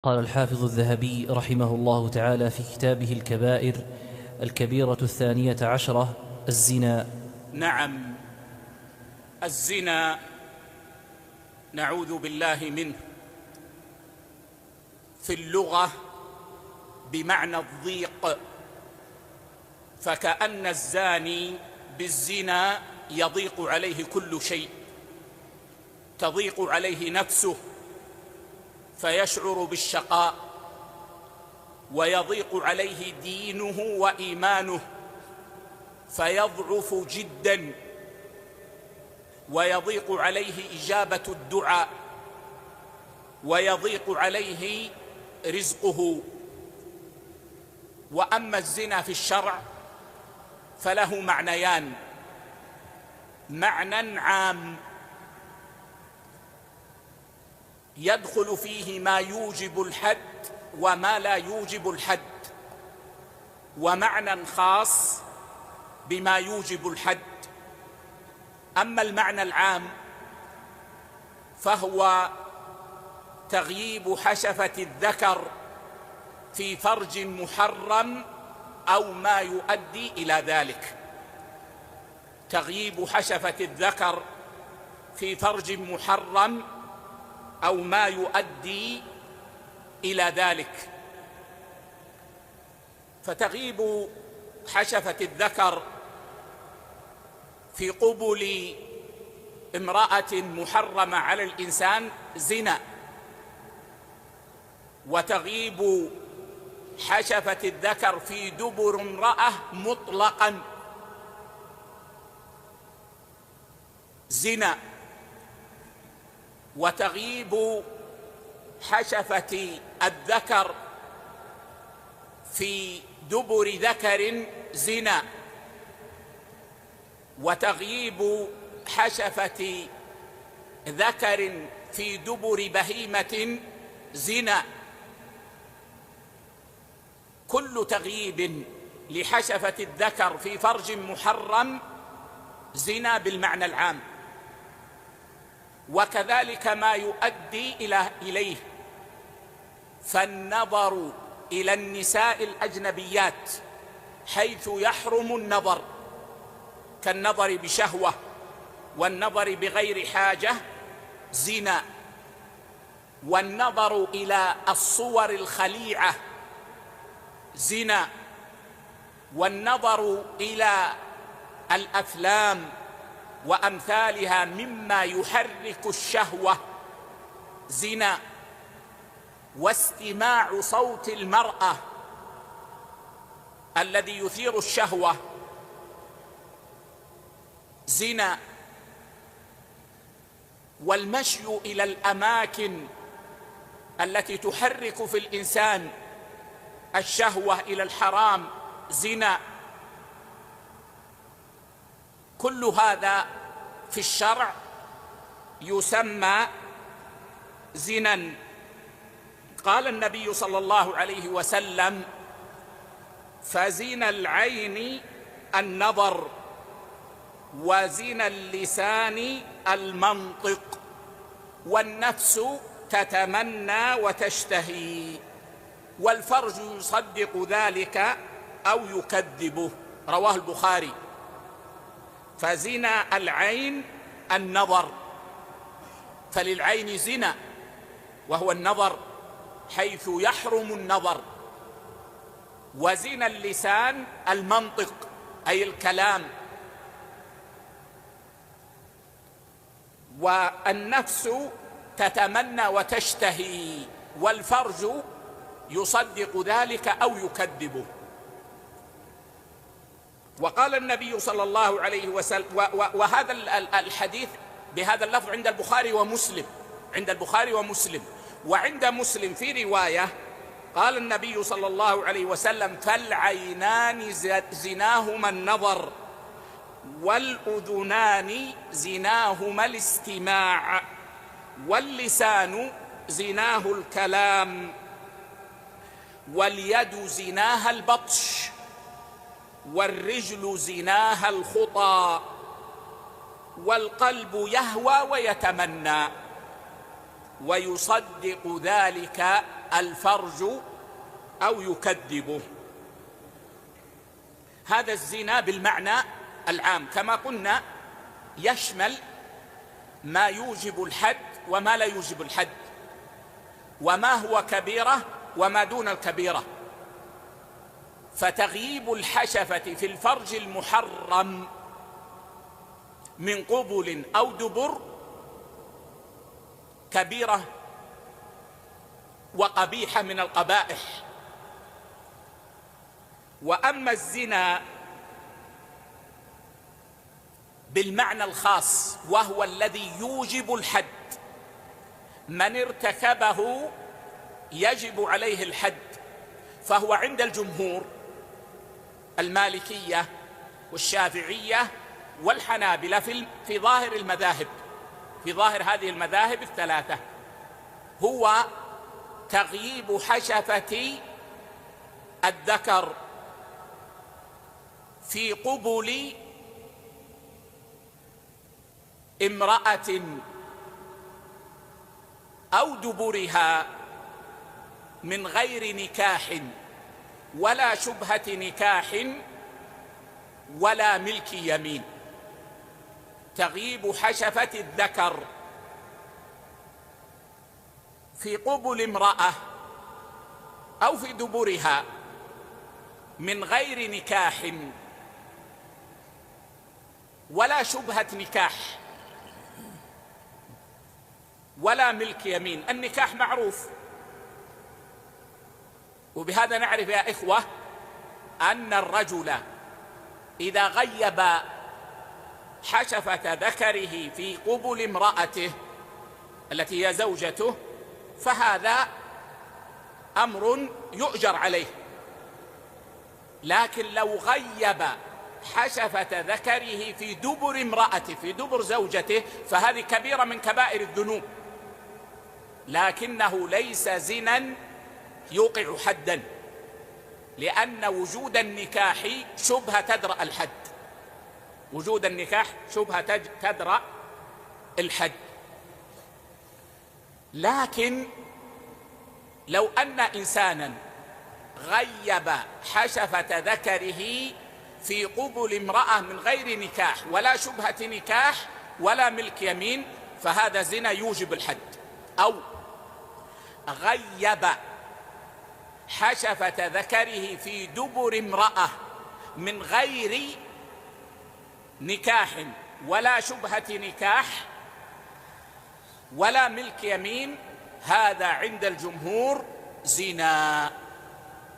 قال الحافظ الذهبي رحمه الله تعالى في كتابه الكبائر: الكبيرة 12 الزنا. نعم، الزنا نعوذ بالله منه في اللغة بمعنى الضيق، فكأن الزاني بالزنا يضيق عليه كل شيء، تضيق عليه نفسه فيشعر بالشقاء، ويضيق عليه دينه وإيمانه فيضعف جدا، ويضيق عليه إجابة الدعاء، ويضيق عليه رزقه. وأما الزنا في الشرع فله معنيان: معنى عام يدخل فيه ما يوجب الحد وما لا يوجب الحد، ومعنى خاص بما يوجب الحد. أما المعنى العام فهو تغييب حشفة الذكر في فرج محرم أو ما يؤدي إلى ذلك. تغييب حشفة الذكر في فرج محرم أو ما يؤدي إلى ذلك. فتغييب حشفة الذكر في قبل امرأة محرمة على الإنسان زنا، وتغييب حشفة الذكر في دبر امرأة مطلقا زنا، وتغييب حشفة الذكر في دبر ذكر زنا، وتغييب حشفة ذكر في دبر بهيمة زنا. كل تغييب لحشفة الذكر في فرج محرم زنا بالمعنى العام، وكذلك ما يؤدي إليه. فالنظر إلى النساء الأجنبيات حيث يحرم النظر كالنظر بشهوة والنظر بغير حاجة زنا، والنظر إلى الصور الخليعة زنا، والنظر إلى الأفلام وأمثالها مما يحرك الشهوة زنا، واستماع صوت المرأة الذي يثير الشهوة زنا، والمشي إلى الأماكن التي تحرك في الإنسان الشهوة إلى الحرام زنا. كل هذا في الشرع يسمى زنا. قال النبي صلى الله عليه وسلم: فزنا العين النظر، وزنا اللسان المنطق، والنفس تتمنى وتشتهي، والفرج يصدق ذلك أو يكذبه. رواه البخاري. فزنا العين النظر، فللعين زنا وهو النظر حيث يحرم النظر، وزنا اللسان المنطق أي الكلام، والنفس تتمنى وتشتهي، والفرج يصدق ذلك أو يكذبه. وقال النبي صلى الله عليه وسلم، وهذا الحديث بهذا اللفظ عند البخاري ومسلم، عند البخاري ومسلم. وعند مسلم في رواية قال النبي صلى الله عليه وسلم: فالعينان زناهما النظر، والأذنان زناهما الاستماع، واللسان زناه الكلام، واليد زناها البطش، والرجل زناها الخطى، والقلب يهوى ويتمنى، ويصدق ذلك الفرج أو يكذبه. هذا الزنا بالمعنى العام كما قلنا يشمل ما يوجب الحد وما لا يوجب الحد، وما هو كبيرة وما دون الكبيرة. فتغييب الحشفة في الفرج المحرم من قبل أو دبر كبيرة وقبيحة من القبائح. وأما الزنا بالمعنى الخاص وهو الذي يوجب الحد، من ارتكبه يجب عليه الحد، فهو عند الجمهور المالكية والشافعية والحنابلة في ظاهر المذاهب، في ظاهر هذه المذاهب الثلاثة، هو تغييب حشفة الذكر في قبل امرأة أو دبرها من غير نكاح ولا شبهة نكاح ولا ملك يمين. تغييب حشفة الذكر في قبل امرأة أو في دبرها من غير نكاح ولا شبهة نكاح ولا ملك يمين. النكاح معروف، وبهذا نعرف يا إخوة أن الرجل إذا غيب حشفة ذكره في قبل امرأته التي هي زوجته فهذا أمر يؤجر عليه. لكن لو غيب حشفة ذكره في دبر امرأته، في دبر زوجته، فهذه كبيرة من كبائر الذنوب، لكنه ليس زنا يوقع حدا، لأن وجود النكاح شبهة تدرأ الحد، وجود النكاح شبهة تدرأ الحد. لكن لو أن إنسانا غيب حشفة ذكره في قبل امرأة من غير نكاح ولا شبهة نكاح ولا ملك يمين فهذا زنا يوجب الحد. أو غيب حشفة ذكره في دبر امرأة من غير نكاح ولا شبهة نكاح ولا ملك يمين، هذا عند الجمهور زنا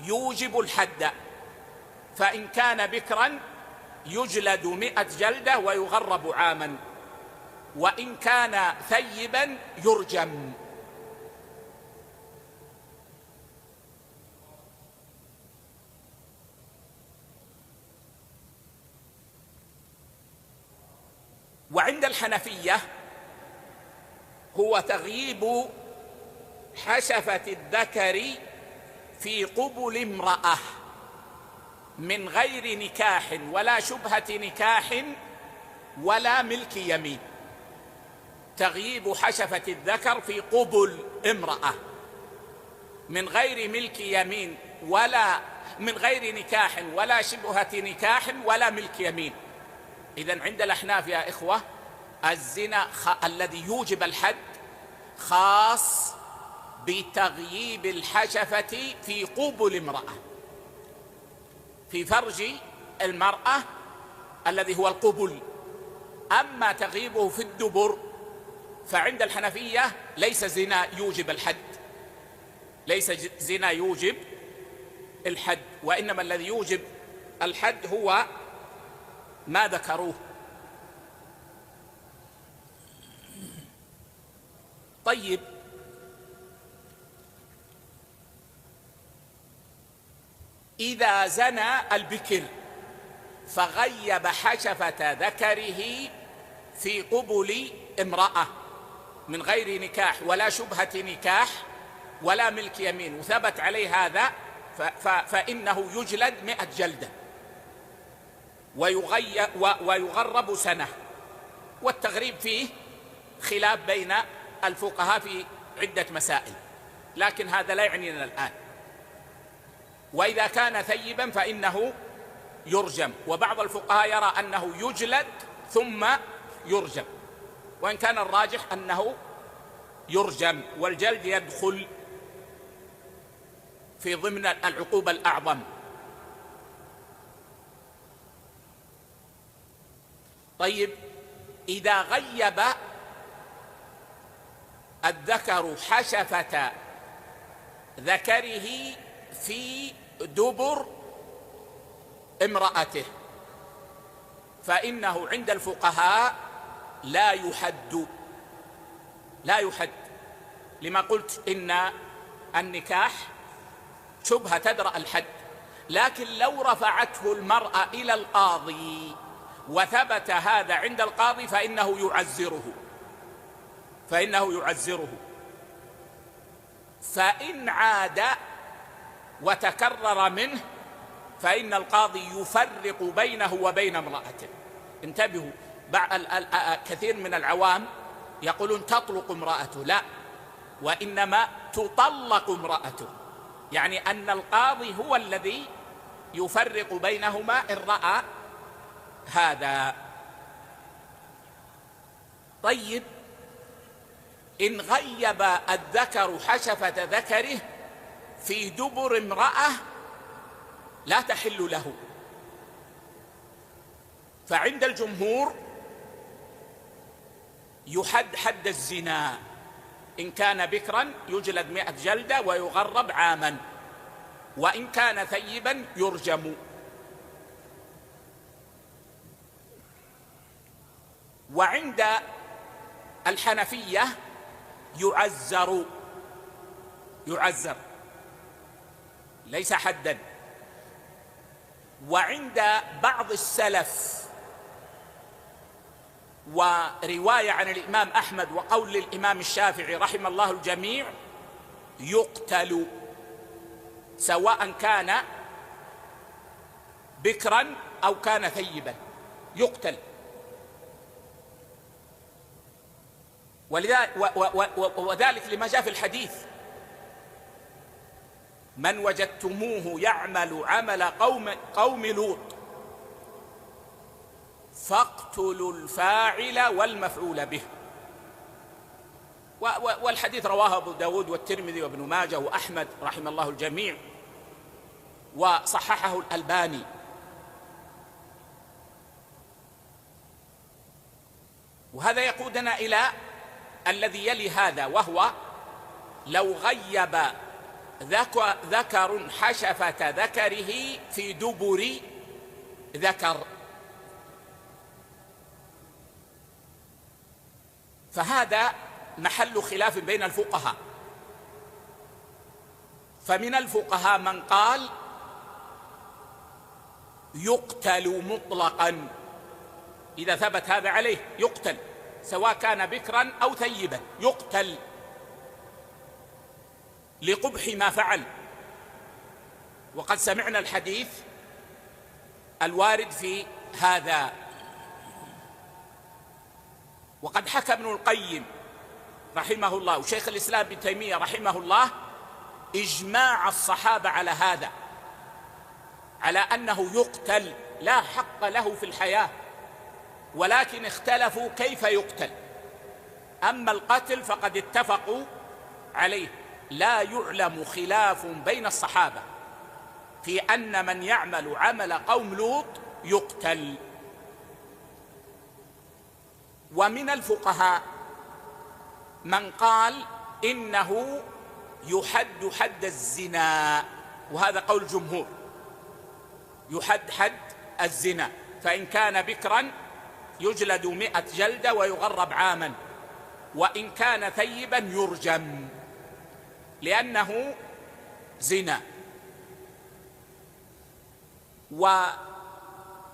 يوجب الحد، فإن كان بكرا يجلد 100 جلدة ويغرب عاما، وإن كان ثيبا يرجم. وعند الحنفية هو تغييب حشفة الذكر في قبل امرأة من غير نكاح ولا شبهة نكاح ولا ملك يمين. تغييب حشفة الذكر في قبل امرأة من غير ملك يمين ولا من غير نكاح ولا شبهة نكاح ولا ملك يمين. إذن عند الأحناف يا إخوة الزنا الذي يوجب الحد خاص بتغييب الحشفة في قبل امرأة، في فرج المرأة الذي هو القبل. أما تغييبه في الدبر فعند الحنفية ليس زنا يوجب الحد، ليس زنا يوجب الحد، وإنما الذي يوجب الحد هو ما ذكروه. طيب، إذا زنى البكر فغيب حشفة ذكره في قبل امرأة من غير نكاح ولا شبهة نكاح ولا ملك يمين وثبت عليه هذا فإنه يجلد 100 جلدة ويغرب سنة. والتغريب فيه خلاف بين الفقهاء في عدة مسائل، لكن هذا لا يعنينا الآن. وإذا كان ثيبا فإنه يرجم، وبعض الفقهاء يرى أنه يجلد ثم يرجم، وإن كان الراجح أنه يرجم، والجلد يدخل في ضمن العقوبة الأعظم. طيب، إذا غيب الذكر حشفة ذكره في دبر امرأته فإنه عند الفقهاء لا يحد، لما قلت إن النكاح شبهة تدرأ الحد. لكن لو رفعته المرأة إلى القاضي وثبت هذا عند القاضي فإنه يعزره، فإن عاد وتكرر منه فإن القاضي يفرق بينه وبين امرأته. انتبهوا، كثير من العوام يقولون تطلق امرأته، لا، وإنما تطلق امرأته، يعني أن القاضي هو الذي يفرق بينهما إن رأى هذا. طيب، إن غيب الذكر حشفة ذكره في دبر امرأة لا تحل له، فعند الجمهور يحد حد الزنا، إن كان بكرا يجلد 100 جلدة ويغرب عاما، وإن كان ثيبا يرجم. وعند الحنفية يعزر ليس حدا. وعند بعض السلف ورواية عن الإمام أحمد وقول الإمام الشافعي رحم الله الجميع يقتل، سواء كان بكرا أو كان ثيبا يقتل. وذلك لما جاء في الحديث: من وجدتموه يعمل عمل قوم لوط فاقتلوا الفاعل والمفعول به. والحديث رواه أبو داود والترمذي وابن ماجه وأحمد رحم الله الجميع، وصححه الألباني. وهذا يقودنا إلى الذي يلي هذا، وهو لو غيب ذكر حشفة ذكره في دبر ذكر، فهذا محل خلاف بين الفقهاء. فمن الفقهاء من قال يقتل مطلقا، إذا ثبت هذا عليه يقتل، سواء كان بكرا أو ثيبا يقتل لقبح ما فعل. وقد سمعنا الحديث الوارد في هذا. وقد حكى ابن القيم رحمه الله وشيخ الإسلام ابن تيمية رحمه الله إجماع الصحابة على هذا، على أنه يقتل، لا حق له في الحياة، ولكن اختلفوا كيف يقتل. أما القتل فقد اتفقوا عليه، لا يعلم خلاف بين الصحابة في أن من يعمل عمل قوم لوط يقتل. ومن الفقهاء من قال إنه يحد حد الزنا، وهذا قول الجمهور، يحد حد الزنا، فإن كان بكرا يجلد 100 جلدة ويغرب عاما، وإن كان ثيبا يرجم لأنه زنا.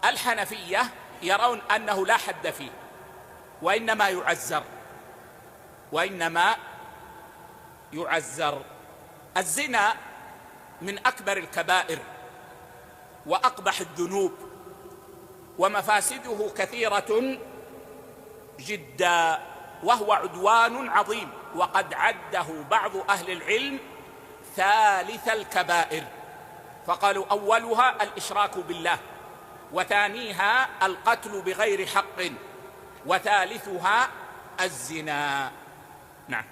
والحنفية يرون أنه لا حد فيه، وإنما يعزر. الزنا من أكبر الكبائر وأقبح الذنوب، ومفاسده كثيرة جدا، وهو عدوان عظيم، وقد عده بعض أهل العلم ثالث الكبائر، فقالوا أولها الإشراك بالله، وثانيها القتل بغير حق، وثالثها الزنا. نعم.